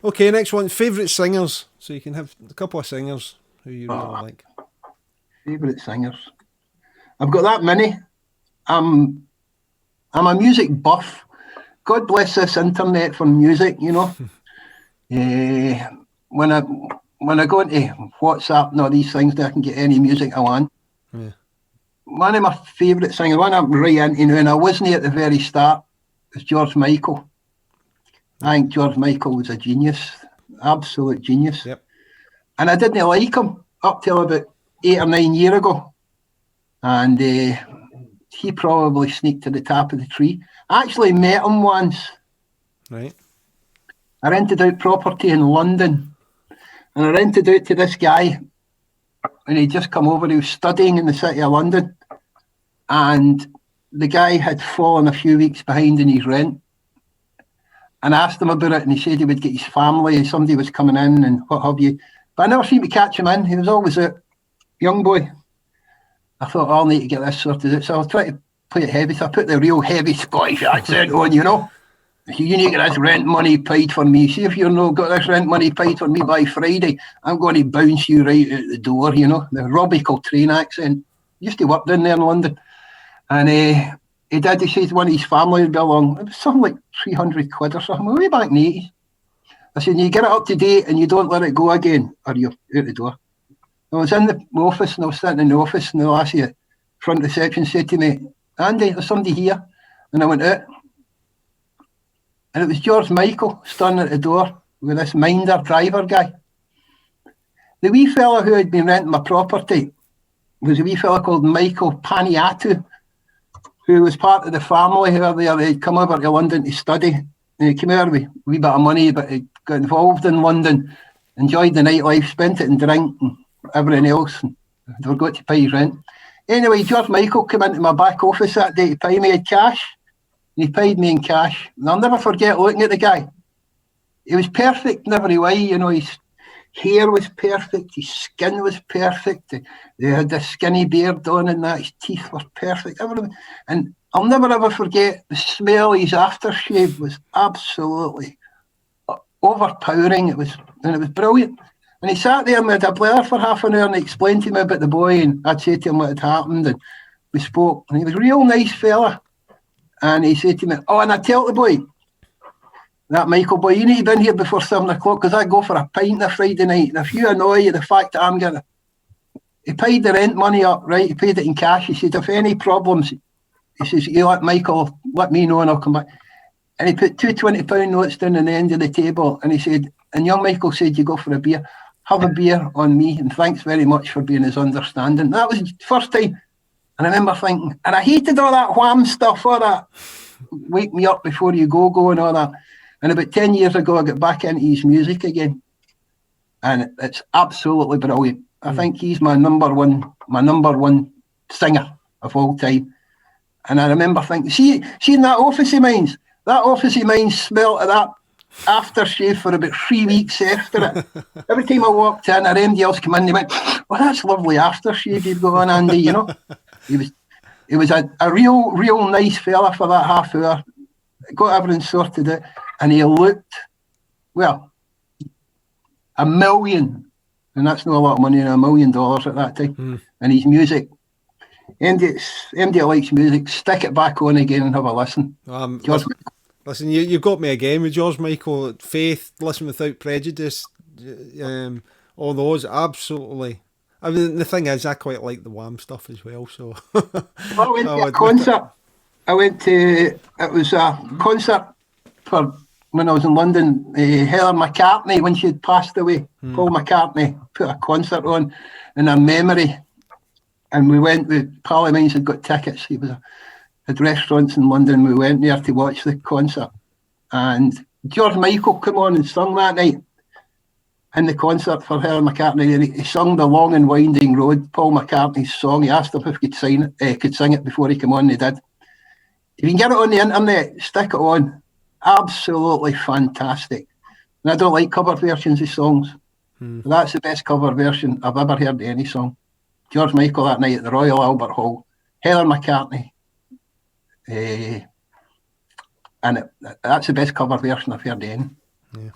Okay, next one. Favourite singers. So you can have a couple of singers who you really like. Favourite singers. I've got that many. I'm a music buff. God bless this internet for music, you know. When I go into WhatsApp and all these things, I can get any music I want. Yeah. One of my favourite singers, one I'm right into now, and I wasn't at the very start, is George Michael. I think George Michael was a genius, absolute genius. Yep. And I didn't like him up till about 8 or 9 years ago. And he probably sneaked to the top of the tree. I actually met him once. Right. I rented out property in London. And I rented out to this guy. And he'd just come over. He was studying in the city of London. And the guy had fallen a few weeks behind in his rent. And I asked him about it, and he said he would get his family. Somebody was coming in and what have you. But I never seemed to catch him in. He was always a young boy. I thought, I'll need to get this sorted out. So I'll try to play it heavy. So I put the real heavy Scottish accent on, you know. You need to get this rent money paid for me. See if you're not got this rent money paid for me by Friday, I'm going to bounce you right out the door, you know. The Robbie Coltrane accent. Used to work down there in London. And he did. He said one of his family would be along. It was something like 300 quid or something, way back in the 80s. I said, you get it up to date and you don't let it go again, or you're out the door. I was in the office and I was sitting in the office and the lassie at front reception said to me, Andy, there's somebody here. And I went out. And it was George Michael standing at the door with this Minder driver guy. The wee fella who had been renting my property was a wee fella called Michael Paniatu, who was part of the family who they'd come over to London to study. And he came over with a wee bit of money, but he got involved in London, enjoyed the nightlife, spent it in drink and everything else, and forgot to pay his rent. Anyway, George Michael came into my back office that day to pay me in cash. And he paid me in cash. And I'll never forget looking at the guy. He was perfect in every way, you know, his hair was perfect, his skin was perfect, he had this skinny beard on and that, his teeth were perfect, everything. And I'll never ever forget the smell of his aftershave was absolutely overpowering. It was brilliant. And he sat there and we had a blare for half an hour and he explained to me about the boy and I'd say to him what had happened and we spoke. And he was a real nice fella. And he said to me, oh, and I tell the boy, that Michael boy, you need to be in here before 7 o'clock because I go for a pint on a Friday night. And if you annoy you, the fact that I'm getting... He paid the rent money up, right? He paid it in cash. He said, if any problems, he says, you let Michael, let me know and I'll come back. And he put two £20 notes down on the end of the table. And he said, and young Michael said, you go for a beer. Have a beer on me. And thanks very much for being as understanding. That was the first time. And I remember thinking, and I hated all that wham stuff, all that wake me up before you go and all that. And about 10 years ago, I got back into his music again. And it's absolutely brilliant. I think he's my number one singer of all time. And I remember thinking, seeing that office of mine smelled of that aftershave for about 3 weeks after it. Every time I walked in, or anybody else came in, they went, well, that's lovely aftershave you've got on, Andy, you know. He was a real nice fella for that half hour. Got everything sorted out. And he looked, well, $1 million. And that's not a lot of money, $1 million at that time. And his music, anybody likes music, stick it back on again and have a listen. Listen, you got me again with George Michael. Faith, Listen Without Prejudice, all those, absolutely. I mean, the thing is, I quite like the Wham stuff as well. So I went to a concert. It was a concert for when I was in London. Helen McCartney, when she had passed away, Paul McCartney put a concert on in her memory. And we went with Pal of mine had got tickets. He had restaurants in London. We went there to watch the concert. And George Michael came on and sung that night in the concert for Helen McCartney. And he sung The Long and Winding Road, Paul McCartney's song. He asked him if he could sing it before he came on, and he did. If you can get it on the internet, stick it on. Absolutely fantastic. And I don't like cover versions of songs. But that's the best cover version I've ever heard of any song. George Michael that night at the Royal Albert Hall. Helen McCartney. And that's the best cover version I've heard of any. Yeah.